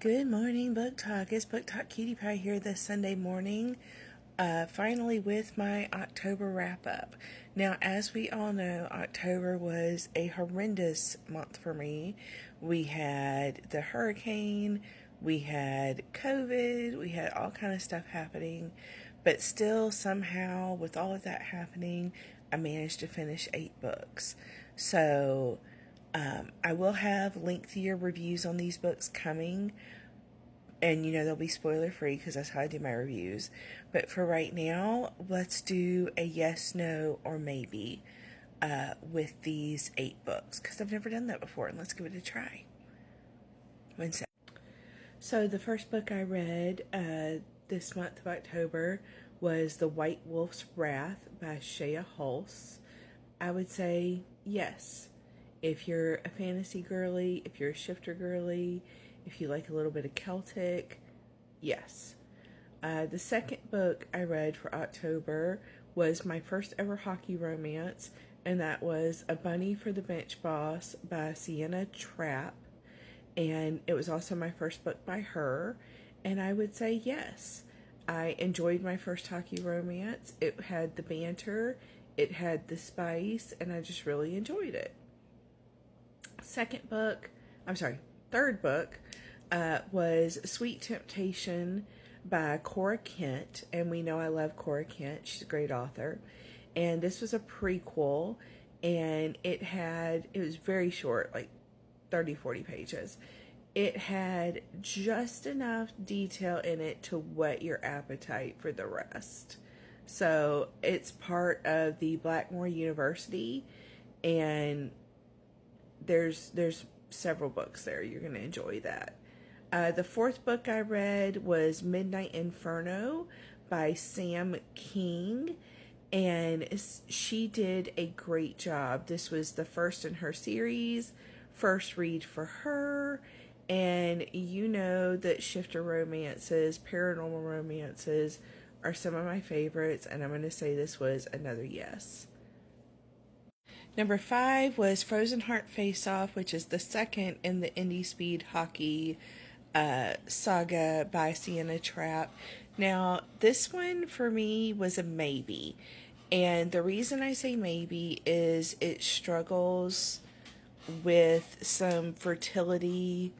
Good morning, Book Talk. It's Book Talk Cutie Pie here this Sunday morning, finally with my October wrap-up. Now, as we all know, October was a horrendous month for me. We had the hurricane, we had COVID, we had all kind of stuff happening, but still, somehow, with all of that happening, I managed to finish 8 books. So, I will have lengthier reviews on these books coming, and they'll be spoiler free because that's how I do my reviews. But for right now, let's do a yes, no, or maybe with these 8 books because I've never done that before, and let's give it a try. One sec. So the first book I read this month of October was The White Wolf's Wrath by Shea Hulse. I would say yes. If you're a fantasy girly, if you're a shifter girly, if you like a little bit of Celtic, yes. The second book I read for October was my first ever hockey romance, and that was A Bunny for the Bench Boss by Sienna Trapp. And it was also my first book by her, and I would say yes. I enjoyed my first hockey romance. It had the banter, it had the spice, and I just really enjoyed it. Third book was Sweet Temptation by Cora Kent, and we know I love Cora Kent. She's a great author, and this was a prequel, and it was very short, like 30-40 pages. It had just enough detail in it to whet your appetite for the rest. So it's part of the Blackmore University, and there's several books there. You're going to enjoy that. The fourth book I read was Midnight Inferno by Sam King, and she did a great job. This was the first in her series, first read for her, and you know that shifter romances, paranormal romances are some of my favorites, and I'm going to say this was another yes. Number 5 was Frozen Heart Face Off, which is the second in the Indie Speed Hockey saga by Sienna Trapp. Now, this one for me was a maybe. And the reason I say maybe is it struggles with some fertility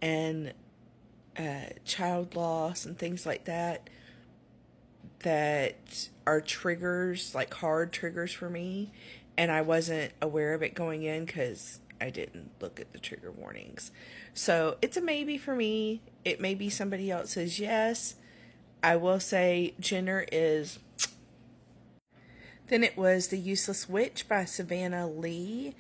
and child loss and things like that are triggers, like hard triggers for me. And I wasn't aware of it going in because I didn't look at the trigger warnings. So it's a maybe for me. It may be somebody else's yes. I will say Jenner is. Then it was The Useless Witch by Savannah Lee.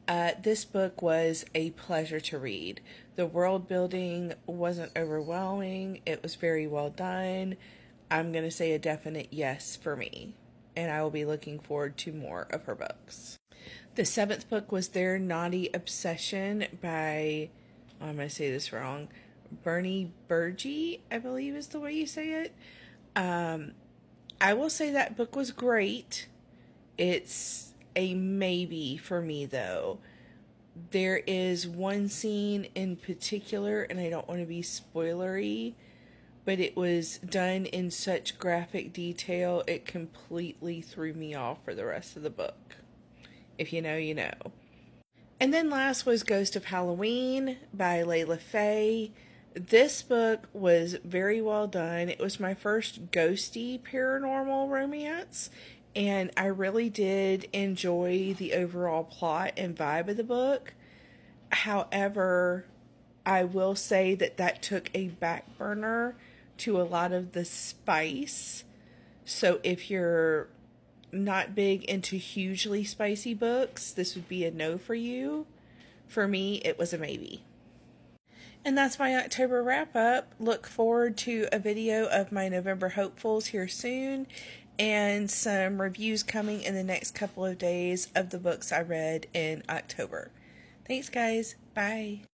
This book was a pleasure to read. The world building wasn't overwhelming. It was very well done. I'm going to say a definite yes for me, and I will be looking forward to more of her books. The 7th book was Their Naughty Obsession by, I'm going to say this wrong, Bernie Bergy, I believe is the way you say it. I will say that book was great. It's a maybe for me, though. There is one scene in particular, and I don't want to be spoilery, but it was done in such graphic detail, it completely threw me off for the rest of the book. If you know, you know. And then last was Ghost of Halloween by Layla Faye. This book was very well done. It was my first ghosty paranormal romance, and I really did enjoy the overall plot and vibe of the book. However, I will say that took a back burner to a lot of the spice. So if you're not big into hugely spicy books, this would be a no for you. For me, it was a maybe. And that's my October wrap up. Look forward to a video of my November hopefuls here soon, and some reviews coming in the next couple of days of the books I read in October. Thanks, guys. Bye.